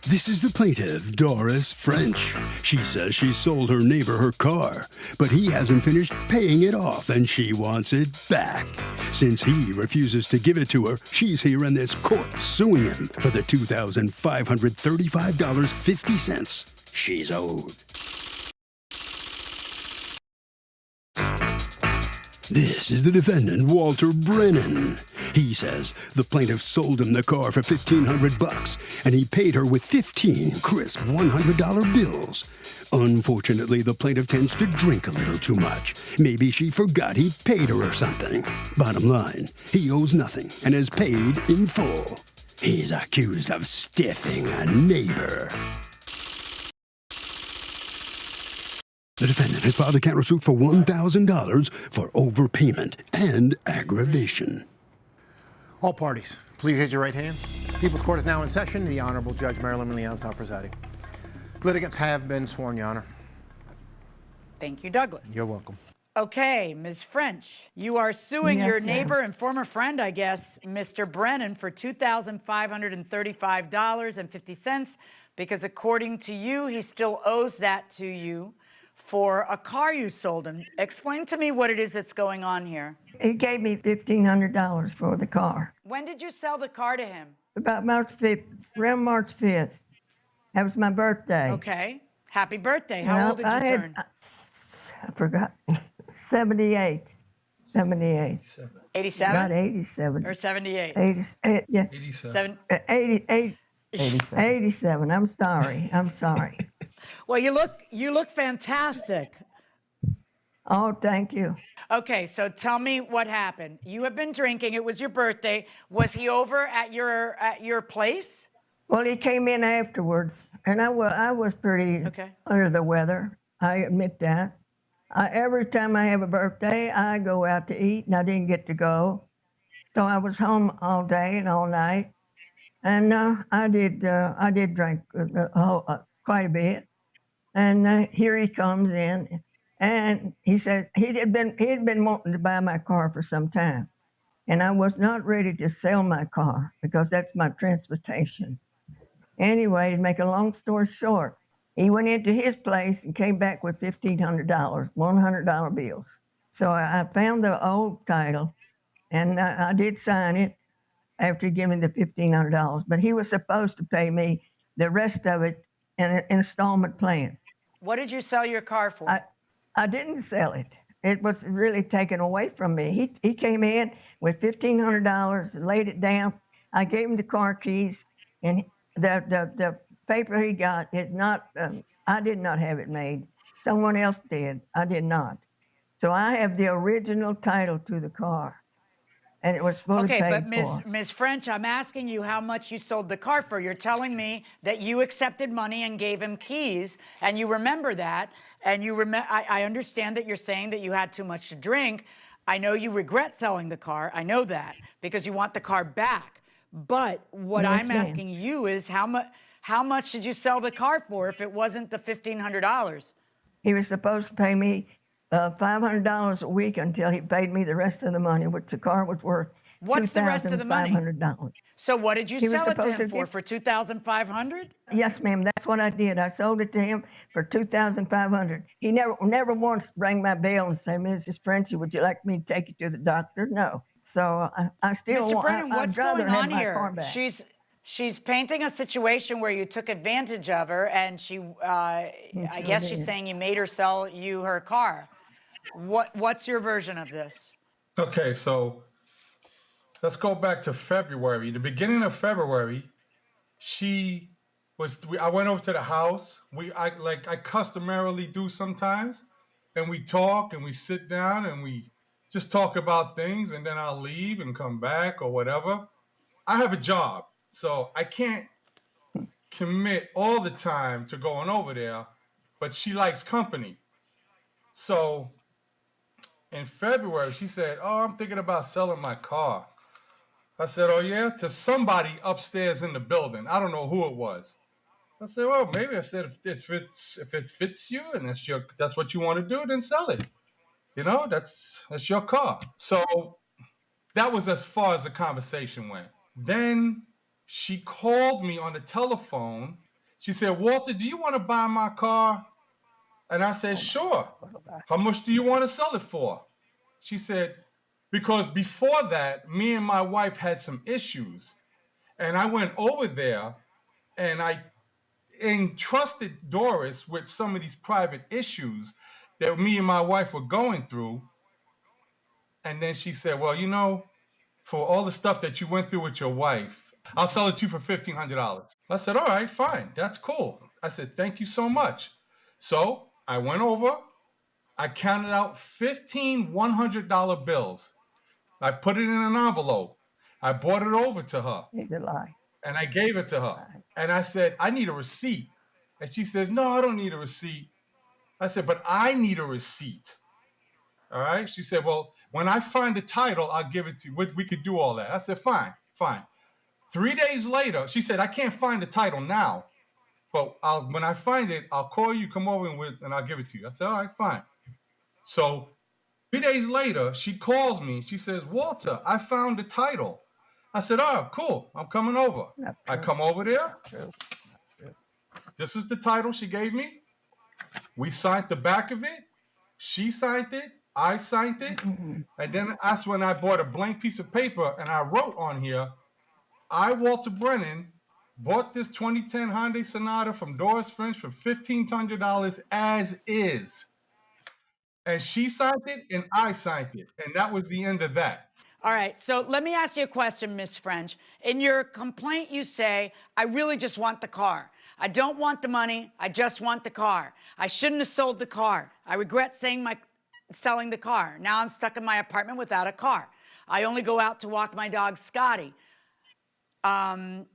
This is the plaintiff, Doris French. She says she sold her neighbor her car, but he hasn't finished paying it off and she wants it back. Since he refuses to give it to her, she's here in this court suing him for the $2,535.50 she's owed. This is the defendant, Walter Brennan. He says the plaintiff sold him the car for $1,500 and he paid her with 15 crisp $100 bills. Unfortunately, the plaintiff tends to drink a little too much. Maybe she forgot he paid her or something. Bottom line, he owes nothing and is paid in full. He's accused of stiffing a neighbor. The defendant has filed a countersuit for $1,000 for overpayment and aggravation. All parties, please raise your right hands. People's Court is now in session. The Honorable Judge Marilyn Leon is now presiding. Litigants have been sworn, Your Honor. Thank you, Douglas. You're welcome. Okay, Ms. French, you are suing your neighbor and former friend, I guess, Mr. Brennan, for $2,535.50 because according to you, he still owes that to you for a car you sold him. Explain to me what it is that's going on here. He gave me $1,500 for the car. When did you sell the car to him? About March 5th, around March 5th. That was my birthday. Okay. Happy birthday. How old did you turn? I forgot. 78. 78. 87? About 87. Or 78? 88, yeah. 87. 88. 87. I'm sorry. Well, you look fantastic. Oh, thank you. Okay, so tell me what happened. You have been drinking. It was your birthday. Was he over at your place? Well, he came in afterwards, and I was pretty under the weather. I admit that. Every time I have a birthday, I go out to eat, and I didn't get to go. So I was home all day and all night, and I did drink quite a bit. And here he comes in, and he said he had been wanting to buy my car for some time, and I was not ready to sell my car because that's my transportation. Anyway, to make a long story short, he went into his place and came back with $1,500, $100 bills. So I found the old title, and I did sign it after giving the $1,500. But he was supposed to pay me the rest of it in installment plans. What did you sell your car for? I didn't sell it. It was really taken away from me. He came in with $1,500, laid it down. I gave him the car keys, and the paper he got is not, I did not have it made. Someone else did. I did not. So I have the original title to the car, and it was fully paid for. Okay, but Ms. French, I'm asking you how much you sold the car for. You're telling me that you accepted money and gave him keys, and you remember that, and I understand that you're saying that you had too much to drink. I know you regret selling the car. I know that, because you want the car back. But what I'm asking you is how much did you sell the car for if it wasn't the $1,500? He was supposed to pay me $500 a week until he paid me the rest of the money, which the car was worth. What's the rest of the money? $2,500. So what did you sell it to him for $2,500? Yes, ma'am. That's what I did. I sold it to him for $2,500. He never once rang my bell and said, "Mrs. Frenchie, would you like me to take you to the doctor?" No. So I still Mr. want. Brennan, what's going on here? Back. She's painting a situation where you took advantage of her, and I guess she's saying you made her sell you her car. What's your version of this? Okay, so let's go back to February. The beginning of February, I went over to the house. I customarily do sometimes, and we talk and we sit down and we just talk about things, and then I'll leave and come back or whatever. I have a job, so I can't commit all the time to going over there, but she likes company. So in February, she said, "Oh, I'm thinking about selling my car." I said, "Oh yeah?" To somebody upstairs in the building. I don't know who it was. I said, "Well, maybe." I said, if it fits you and that's what you want to do, then sell it. You know, that's your car. So that was as far as the conversation went. Then she called me on the telephone She said, Walter, do you want to buy my car? And I said, sure. How much do you want to sell it for? She said, because before that, me and my wife had some issues. And I went over there and I entrusted Doris with some of these private issues that me and my wife were going through. And then she said, well, you know, for all the stuff that you went through with your wife, I'll sell it to you for $1,500. I said, all right, fine. That's cool. I said, thank you so much. So I went over, I counted out 15 $100 bills. I put it in an envelope. I brought it over to her. He's a lie. And I gave it to her. And I said, I need a receipt. And she says, no, I don't need a receipt. I said, but I need a receipt. All right. She said, well, when I find the title, I'll give it to you. We could do all that. I said, fine, fine. 3 days later, she said, I can't find the title now, but when I find it, I'll call you, come over and I'll give it to you. I said, all right, fine. So 3 days later, she calls me. She says, Walter, I found the title. I said, oh, cool. I'm coming over. I come over there. This is the title she gave me. We signed the back of it. She signed it. I signed it. And then that's when I bought a blank piece of paper and I wrote on here, I, Walter Brennan, bought this 2010 Hyundai Sonata from Doris French for $1,500 as is. And she signed it and I signed it. And that was the end of that. All right, so let me ask you a question, Miss French. In your complaint, you say, I really just want the car. I don't want the money, I just want the car. I shouldn't have sold the car. I regret selling the car. Now I'm stuck in my apartment without a car. I only go out to walk my dog, Scotty. And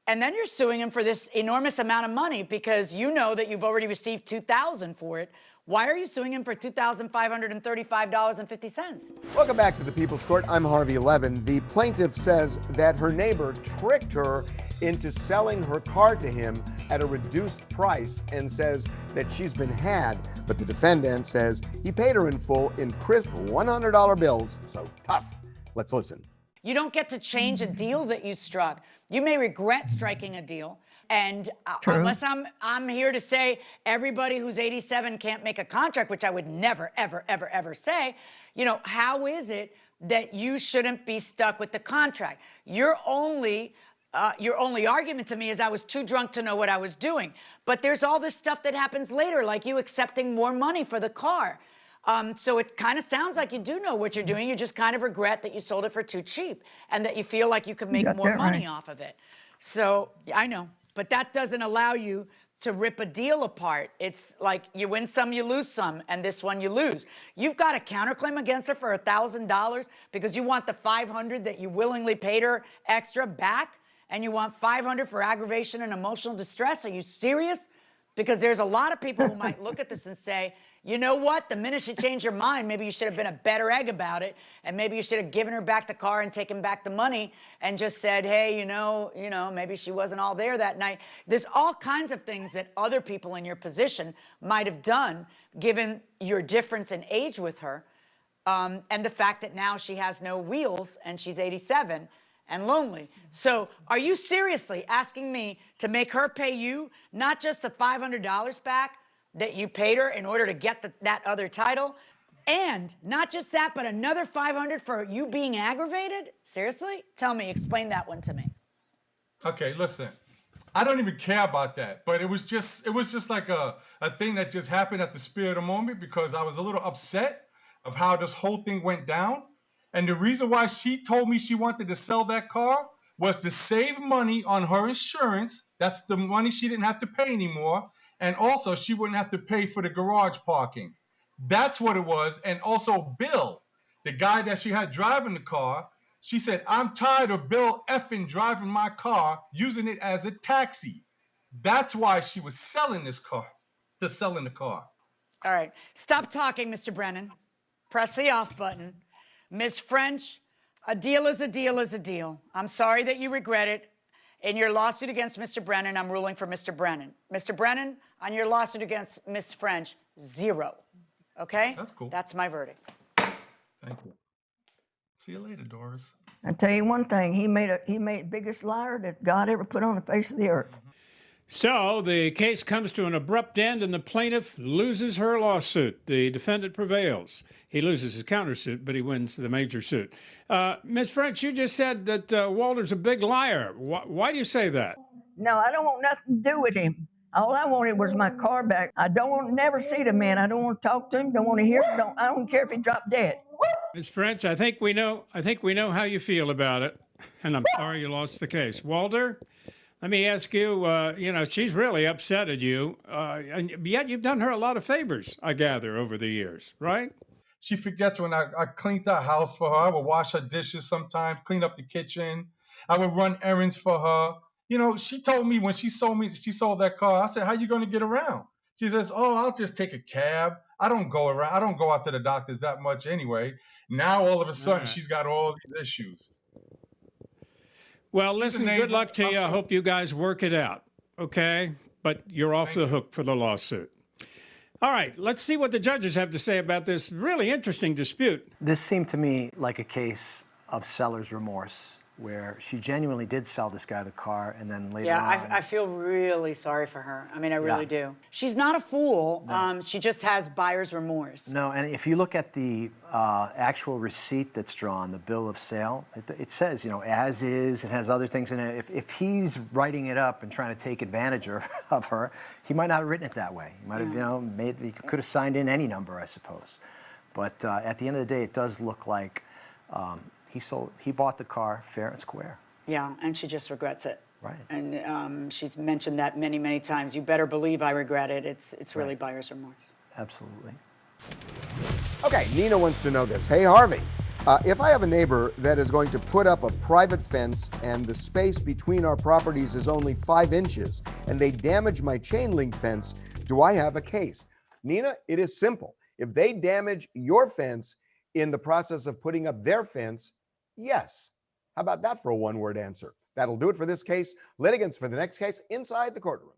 then you're suing him for this enormous amount of money because you know that you've already received $2,000 for it. Why are you suing him for $2,535.50? Welcome back to the People's Court. I'm Harvey Levin. The plaintiff says that her neighbor tricked her into selling her car to him at a reduced price and says that she's been had. But the defendant says he paid her in full in crisp $100 bills. So tough. Let's listen. You don't get to change a deal that you struck. You may regret striking a deal. And unless I'm here to say everybody who's 87 can't make a contract, which I would never, ever, ever, ever say, you know, how is it that you shouldn't be stuck with the contract? Your only argument to me is I was too drunk to know what I was doing. But there's all this stuff that happens later, like you accepting more money for the car. So it kind of sounds like you do know what you're doing. You just kind of regret that you sold it for too cheap and that you feel like you could make more money off of it. So I know, but that doesn't allow you to rip a deal apart. It's like you win some, you lose some, and this one you lose. You've got a counterclaim against her for $1,000 because you want the $500 that you willingly paid her extra back, and you want $500 for aggravation and emotional distress. Are you serious? Because there's a lot of people who might look at this and say, you know what? The minute she changed her mind, maybe you should have been a better egg about it, and maybe you should have given her back the car and taken back the money and just said, hey, you know, maybe she wasn't all there that night. There's all kinds of things that other people in your position might have done, given your difference in age with her, and the fact that now she has no wheels and she's 87 and lonely. So are you seriously asking me to make her pay you not just the $500 back that you paid her in order to get that other title, and not just that, but another $500 for you being aggravated? Seriously? Tell me, explain that one to me. Okay, listen, I don't even care about that, but it was just like a thing that just happened at the spur of the moment because I was a little upset of how this whole thing went down. And the reason why she told me she wanted to sell that car was to save money on her insurance. That's the money she didn't have to pay anymore. And also, she wouldn't have to pay for the garage parking. That's what it was. And also, Bill, the guy that she had driving the car, she said, I'm tired of Bill effing driving my car, using it as a taxi. That's why she was selling this car, selling the car. All right. Stop talking, Mr. Brennan. Press the off button. Ms. French, a deal is a deal is a deal. I'm sorry that you regret it. In your lawsuit against Mr. Brennan, I'm ruling for Mr. Brennan. Mr. Brennan, on your lawsuit against Ms. French, 0. Okay? That's cool. That's my verdict. Thank you. See you later, Doris. I tell you one thing, he made the biggest liar that God ever put on the face of the earth. So the case comes to an abrupt end and the plaintiff loses her lawsuit. The defendant prevails. He loses his countersuit, but he wins the major suit. Ms. French, you just said that Walter's a big liar. Why do you say that? No, I don't want nothing to do with him. All I wanted was my car back. I don't want to never see the man. I don't want to talk to him. Don't want to hear. I don't care if he dropped dead. Ms. French, I think we know how you feel about it, and I'm sorry you lost the case. Walter, let me ask you. She's really upset at you, and yet you've done her a lot of favors, I gather, over the years, right? She forgets when I cleaned her house for her. I would wash her dishes sometimes, clean up the kitchen. I would run errands for her. You know, she told me when she sold that car, I said, how you going to get around? She says, oh, I'll just take a cab. I don't go out to the doctors that much anyway. Now, all of a sudden, she's got all these issues. Well, listen, good luck to you. I hope you guys work it out, okay? But you're off the hook for the lawsuit. All right, let's see what the judges have to say about this really interesting dispute. This seemed to me like a case of seller's remorse, where she genuinely did sell this guy the car, and then later on... I feel really sorry for her. I mean, I really do. She's not a fool. No. She just has buyer's remorse. No, and if you look at the actual receipt that's drawn, the bill of sale, it says, as is, it has other things in it. If he's writing it up and trying to take advantage of her, he might not have written it that way. He might have, he could have signed in any number, I suppose. But at the end of the day, it does look like he bought the car fair and square. Yeah, and she just regrets it. Right. And she's mentioned that many, many times. You better believe I regret it. It's really buyer's remorse. Absolutely. Okay, Nina wants to know this. Hey, Harvey, if I have a neighbor that is going to put up a private fence and the space between our properties is only 5 inches and they damage my chain link fence, do I have a case? Nina, it is simple. If they damage your fence in the process of putting up their fence, yes. How about that for a one-word answer? That'll do it for this case. Litigants for the next case inside the courtroom.